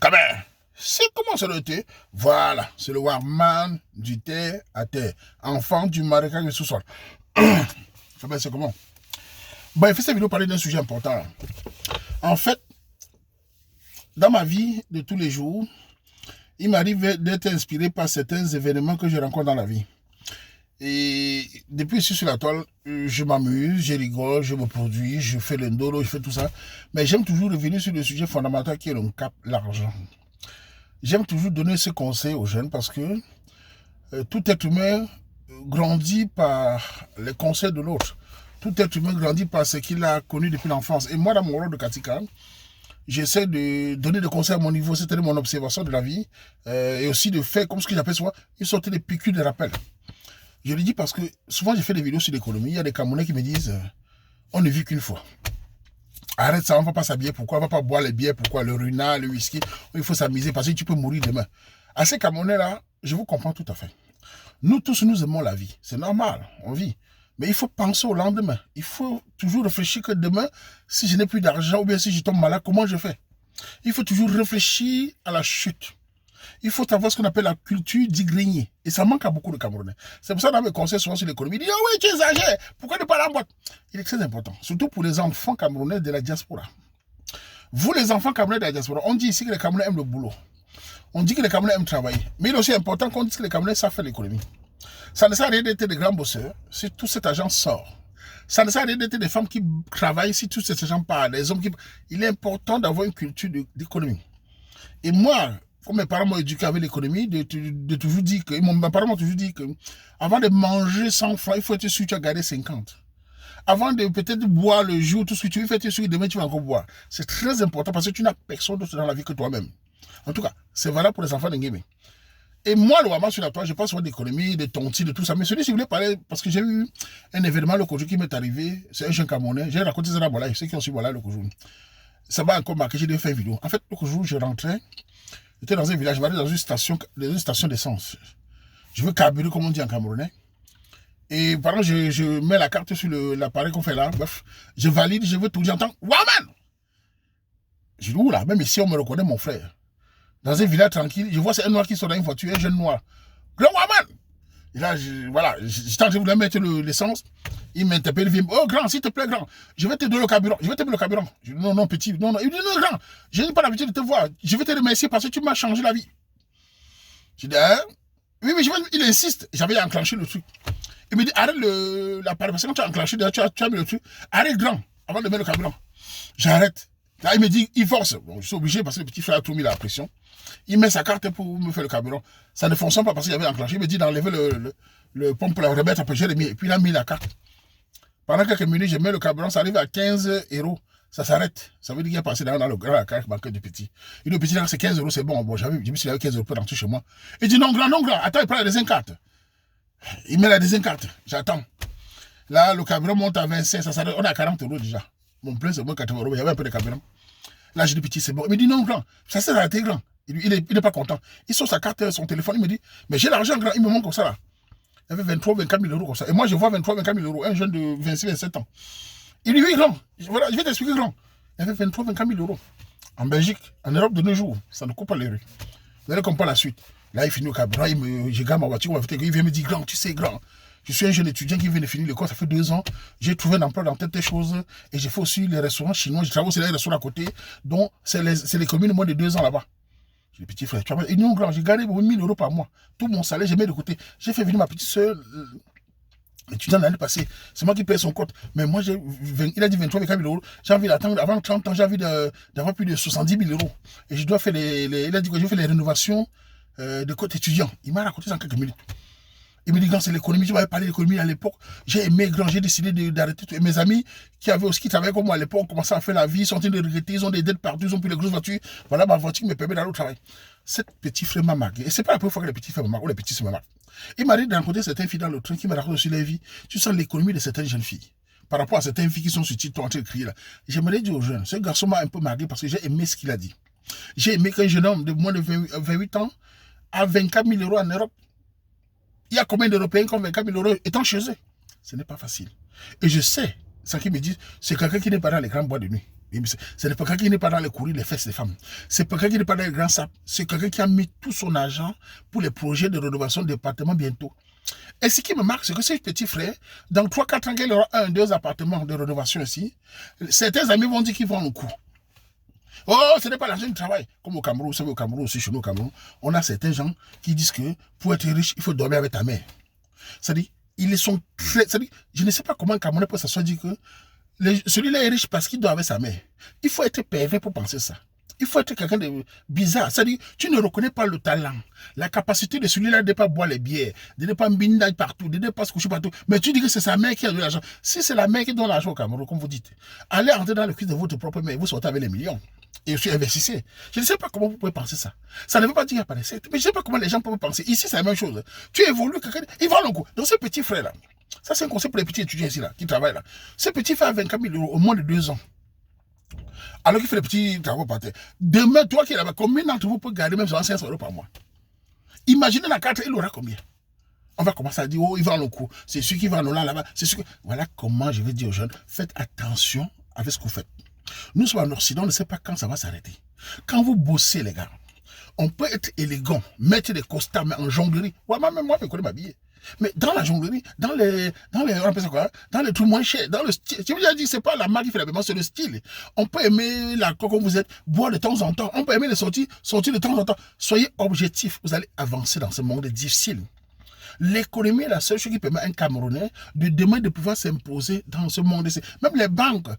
Quand même, c'est comment ça doit être? Voilà, c'est le warman du terre à terre, enfant du marécage du sous-sol. C'est comment? Bon, il fait cette vidéo parler d'un sujet important. En fait, dans ma vie de tous les jours, il m'arrive d'être inspiré par certains événements que je rencontre dans la vie. Et depuis ici sur la toile, je m'amuse, je rigole, je me produis, je fais le ndolo, je fais tout ça. Mais j'aime toujours revenir sur le sujet fondamental qui est le cap, l'argent. J'aime toujours donner ce conseil aux jeunes parce que tout être humain grandit par les conseils de l'autre. Tout être humain grandit par ce qu'il a connu depuis l'enfance. Et moi, dans mon rôle de Katika, j'essaie de donner des conseils à mon niveau, c'est-à-dire mon observation de la vie, et aussi de faire, comme ce que j'appelle souvent, une sorte de piqûre de rappel. Je le dis parce que souvent j'ai fait des vidéos sur l'économie, il y a des Camerounais qui me disent on ne vit qu'une fois. Arrête ça, on ne va pas s'habiller, pourquoi on ne va pas boire les bières, pourquoi le runa, le whisky, il faut s'amuser parce que tu peux mourir demain. À ces Camerounais-là, je vous comprends tout à fait. Nous tous, nous aimons la vie, c'est normal, on vit. Mais il faut penser au lendemain. Il faut toujours réfléchir que demain, si je n'ai plus d'argent ou bien si je tombe malade, comment je fais? Il faut toujours réfléchir à la chute. Il faut avoir ce qu'on appelle la culture d'y. Et ça manque à beaucoup de Camerounais. C'est pour ça que dans mes conseils souvent sur l'économie, ils disent oh oui, tu exagères, pourquoi ne pas aller en boîte? Il est très important, surtout pour les enfants camerounais de la diaspora. Vous, les enfants camerounais de la diaspora, on dit ici que les Camerounais aiment le boulot. On dit que les Camerounais aiment travailler. Mais il est aussi important qu'on dise que les Camerounais savent faire l'économie. Ça ne sert à rien d'être des grands bosseurs si tout cet argent sort. Ça ne sert à rien d'être des femmes qui travaillent si tout cet argent part. Les hommes qui... Il est important d'avoir une culture d'économie. Et moi, comme mes parents m'ont éduqué avec l'économie, de toujours dire que, mes parents m'ont toujours dit que, avant de manger 100 francs, il faut être sûr que tu as gardé 50. Avant de peut-être boire le jour, tout ce que tu veux, il faut être sûr que demain tu vas encore boire. C'est très important parce que tu n'as personne d'autre dans la vie que toi-même. En tout cas, c'est valable pour les enfants d'Ngémé. Et moi, le Wama sur la toile, je pense souvent d'économie, de tonti, de tout ça. Mais celui, si vous voulez parler, parce que j'ai eu un événement le Kojou qui m'est arrivé, c'est un jeune Camerounais, j'ai raconté ça dans Bola, ceux qui ont suivi Bola le Kojou. Ça m'a encore marqué, j'ai dû faire une vidéo. En fait, le Kojou, je rentrais, j'étais dans un village, je m'allais dans une station d'essence. Je veux carburer, comme on dit en camerounais. Et par exemple, je mets la carte sur l'appareil qu'on fait là, bref, je valide, je veux tout, j'entends, Waman! Je dis, oula, même ici, on me reconnaît, mon frère. Dans un village tranquille, je vois c'est un noir qui sort dans une voiture, un jeune noir. Grand Waman! Et là, voilà, j'étais en train de vouloir mettre l'essence. Il m'interpelle, il vient, oh grand, s'il te plaît, grand, je vais te donner le carburant. Je vais te donner le carburant. Je dis, non, non, petit, non, non. Il dit, non, grand, je n'ai pas l'habitude de te voir. Je vais te remercier parce que tu m'as changé la vie. Je dis, hein? Oui, mais il insiste. J'avais enclenché le truc. Il me dit, arrête l'appareil, parce que quand tu as enclenché, tu as mis le truc. Arrête, grand, avant de mettre le carburant. J'arrête. Là, il me dit, il force. Bon, je suis obligé parce que le petit frère a tout mis la pression. Il met sa carte pour me faire le carburant. Ça ne fonctionne pas parce qu'il avait enclenché. Il me dit d'enlever le pompe pour la remettre. Après, je l'ai mis. Et puis, il a mis la carte. Pendant quelques minutes, je mets le carburant. Ça arrive à 15 €. Ça s'arrête. Ça veut dire qu'il a passé dans le grand la carte bancaire du petit. Il dit au petit, c'est 15 €, c'est bon. Bon, j'ai vu s'il avait 15 € pour rentrer chez moi. Il dit non, grand, non, grand. Attends, il prend la deuxième carte. Il met la deuxième carte. J'attends. Là, le carburant monte à 25. Ça s'arrête. On est à 40 € déjà. Mon plein, c'est moins 80 €. Il y avait un peu de carburant. Là, je dis, petit, c'est bon. Il me dit, non, grand, ça s'est arrêté, grand. Il n'est pas content. Il sort sa carte, son téléphone, il me dit, mais j'ai l'argent, grand, il me manque comme ça, là. Il y avait 23 24 000 € comme ça. Et moi, je vois 23 24 000 €, un jeune de 26 27 ans. Il dit, oui, grand, voilà, je vais t'expliquer, grand. Il y avait 23 24 000 €. En Belgique, en Europe de nos jours, ça ne coupe pas les rues. Vous allez comprendre la suite. Là, il finit au cabinet, je garde ma voiture, il vient me dire, grand, tu sais, grand. Je suis un jeune étudiant qui vient de finir l'école, ça fait 2 ans. J'ai trouvé un emploi dans telle chose. Et j'ai fait aussi les restaurants chinois. Je travaille aussi dans les restaurants à côté. Donc, c'est les communes de moins de 2 ans là-bas. J'ai dit, petit frère, tu vois, et non, grand, j'ai gagné 1 000 € par mois. Tout mon salaire, j'ai mis de côté. J'ai fait venir ma petite soeur, étudiante l'année passée. C'est moi qui paye son compte. Mais moi, il a dit 23 000 €. J'ai envie d'attendre, avant 30 ans, j'ai envie d'avoir plus de 70 000 €. Et je dois faire il a dit que je fais les rénovations de côté étudiant. Il m'a raconté ça en quelques minutes. Il me dit, grand, c'est l'économie, tu m'avais parlé d'économie à l'époque. J'ai aimé, grand, j'ai décidé d'arrêter tout. Et mes amis qui travaillaient comme moi à l'époque, ont commencé à faire la vie, ils sont en train de regretter, ils ont des dettes partout, ils ont pris les grosses voitures. Voilà ma voiture qui me permet d'aller au travail. Cet petit frère m'a marqué. Et c'est pas la première fois que les petits frères me marquent, ou les petits me marquent. Il m'a dit de rencontrer certaines filles dans le train qui me racontent sur leur vie. Tu sens l'économie de certaines jeunes filles. Par rapport à certaines filles qui sont sur TikTok en train de crier là. J'aimerais dire aux jeunes, ce garçon m'a un peu marqué parce que j'ai aimé ce qu'il a dit. J'ai aimé qu'un jeune homme de moins de 28 ans a 24 000 € en Europe. Il y a combien d'Européens qui ont 24 000 € étant chez eux? Ce n'est pas facile. Et je sais, ce qu'ils me disent, c'est quelqu'un qui n'est pas dans les grandes boîtes de nuit. Ce n'est pas quelqu'un qui n'est pas dans les courriers, les fesses des femmes. C'est pas quelqu'un qui n'est pas dans les grands saps. C'est quelqu'un qui a mis tout son argent pour les projets de rénovation de département bientôt. Et ce qui me marque, c'est que ce petit frère, dans 3-4 ans, qu'il aura 1-2 appartements de rénovation ici, certains amis vont dire qu'ils vont au coup. Oh, ce n'est pas l'argent du travail. Comme au Cameroun, vous savez, au Cameroun aussi, chez nous au Cameroun, on a certains gens qui disent que pour être riche, il faut dormir avec ta mère. C'est-à-dire, ils sont très... C'est-à-dire, je ne sais pas comment un Camerounais peut s'asseoir dire que celui-là est riche parce qu'il dort avec sa mère. Il faut être pervers pour penser ça. Il faut être quelqu'un de bizarre. C'est-à-dire, tu ne reconnais pas le talent, la capacité de celui-là de ne pas boire les bières, de ne pas mbindaille partout, de ne pas se coucher partout. Mais tu dis que c'est sa mère qui a de l'argent. Si c'est la mère qui donne l'argent au Cameroun, comme vous dites, allez entrer dans le cuisse de votre propre mère et vous sortez avec les millions. Et je suis investisseur. Je ne sais pas comment vous pouvez penser ça. Ça ne veut pas dire qu'il n'y a pas de secte. Mais je ne sais pas comment les gens peuvent penser. Ici, c'est la même chose. Tu évolues, quelqu'un, il va le coup. Donc, ce petit frère-là, ça, c'est un conseil pour les petits étudiants ici, là, qui travaillent là. Ce petit frère a 24 000 € au moins de 2 ans. Alors qu'il fait les petits travaux par terre. Demain, toi qui es là-bas, combien d'entre vous peut garder même 500 € par mois? Imaginez la carte, il aura combien? On va commencer à dire, oh, il va en coup. C'est celui qui va en là-bas. C'est celui que... Voilà comment je vais dire aux jeunes, faites attention avec ce que vous faites. Nous sommes en Occident, on ne sait pas quand ça va s'arrêter. Quand vous bossez, les gars, on peut être élégant, mettre des costards, mais en jonglerie. Ouais, même moi, je connais m'habiller. Mais dans la jonglerie, dans les trucs moins chers, dans le style. Je vous ai dit, c'est pas la marque qui fait l'habillement, c'est le style. On peut aimer la coque comme vous êtes, boire de temps en temps. On peut aimer les sorties de temps en temps. Soyez objectifs, vous allez avancer dans ce monde difficile. L'économie est la seule chose qui permet à un Camerounais de demain de pouvoir s'imposer dans ce monde ici. Même les banques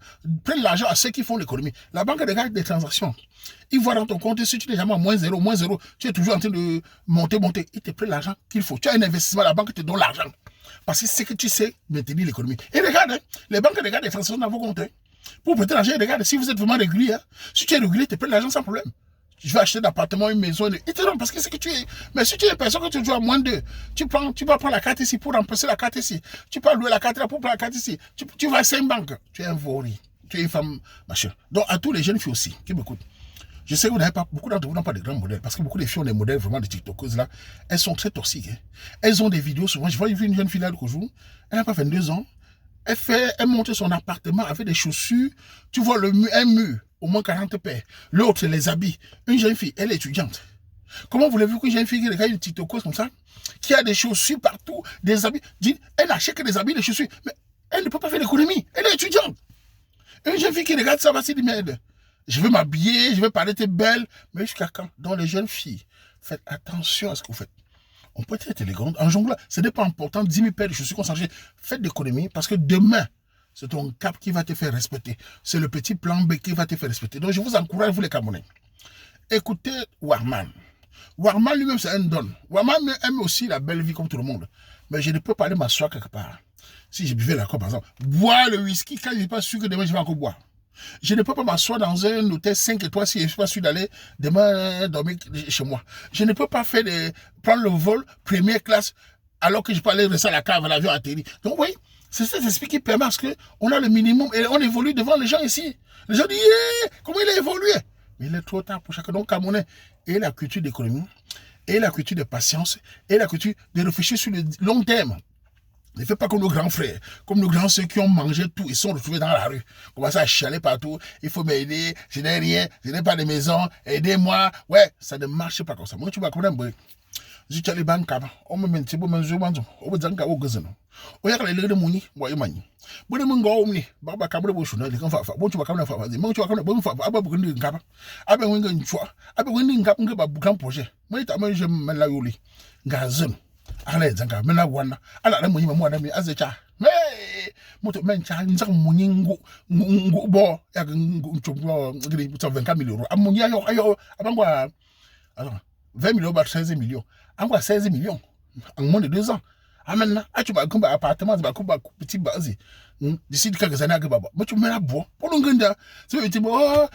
prennent l'argent à ceux qui font l'économie. La banque regarde des transactions. Ils voient dans ton compte, si tu n'es jamais à moins 0, tu es toujours en train de monter. Ils te prennent l'argent qu'il faut. Tu as un investissement, la banque te donne l'argent. Parce que c'est que tu sais maintenir l'économie. Et regarde, hein, les banques regardent les transactions dans vos comptes. Hein. Pour prêter l'argent, regarde, si vous êtes vraiment régulier, hein, si tu es régulier, ils te prennent l'argent sans problème. Je vais acheter un appartement, une maison. Ils te donnent parce que c'est que tu es. Mais si tu es une personne que tu joues à moins 2, tu vas prendre la carte ici pour remplacer la carte ici. Tu peux louer la carte là pour prendre la carte ici. Tu vas à 5 banques. Tu es un vori. Tu es une femme, machin. Donc, à tous les jeunes filles aussi qui m'écoutent, je sais que vous n'avez pas, beaucoup d'entre vous n'ont pas de grands modèles. Parce que beaucoup de filles ont des modèles vraiment de TikTokeuses là. Elles sont très toxiques. Hein. Elles ont des vidéos souvent. Je vois une jeune fille là l'autre jour. Elle n'a pas 22 ans. Elle monte son appartement avec des chaussures. Tu vois un mur. Au moins 40 paires. L'autre, les habits. Une jeune fille, elle est étudiante. Comment voulez-vous qu'une jeune fille qui regarde une TikTokeuse comme ça, qui a des chaussures partout, des habits, elle n'achète que des habits, des chaussures, mais elle ne peut pas faire l'économie. Elle est étudiante. Une jeune fille qui regarde ça va se dire, merde, je veux m'habiller, je veux paraître belle, mais jusqu'à quand? Dans les jeunes filles, faites attention à ce que vous faites. On peut être élégant. En jonglant, ce n'est pas important, 10 000 paires de chaussures qu'on s'en achète. Faites l'économie parce que demain, c'est ton cap qui va te faire respecter. C'est le petit plan B qui va te faire respecter. Donc, je vous encourage, vous les Camerounais. Écoutez Warman. Warman lui-même, c'est un don. Warman aime aussi la belle vie comme tout le monde. Mais je ne peux pas aller m'asseoir quelque part. Si je buvais l'accord, par exemple, boire le whisky quand je n'ai pas sûr que demain je vais encore boire. Je ne peux pas m'asseoir dans un hôtel 5 étoiles si je ne suis pas sûr d'aller demain dormir chez moi. Je ne peux pas prendre le vol première classe alors que je peux aller rester à la cave, à l'avion atterri. Donc, oui. C'est cet esprit qui permet parce qu'on a le minimum et on évolue devant les gens ici. Les gens disent, yeah, comment il a évolué? Mais il est trop tard pour chacun. Donc, Camerounais, et la culture d'économie, et la culture de patience, et la culture de réfléchir sur le long terme. Ne faites pas comme nos grands frères, comme nos grands ceux qui ont mangé tout et sont retrouvés dans la rue. Commencez à chialer partout, il faut m'aider, je n'ai rien, je n'ai pas de maison, aidez-moi. Ouais, ça ne marche pas comme ça. Moi, tu vas comprendre. Je suis allé banque, on me met bon manzo manzo, on me zanga au gazano. O ya kala le muni, wa imani. Bo de mungo omni, ba ba kamre bo shuna le kan fa bo tu ba kamre fa fa, mo tu ba kamre bo fa aba bu ndi ngaba. Aba wenga nchwa, aba wendi ngaba ngaba bu kan projet. Mo ita mo je mela yoli. Ngazano. Ala zanga mena wana. Ala la munyi mo na mi azecha. Moto mencha nzaka munyi ngo bo ya nchwa ngiri 24 millions. Amunyi ayo abangwa alors 20 millions, 16 millions. Encore 16 millions en moins de 2 ans. Ah maintenant, tu vas un appartement, tu vas un petit base. D'ici quelques années, tu vas un appartement. Pour le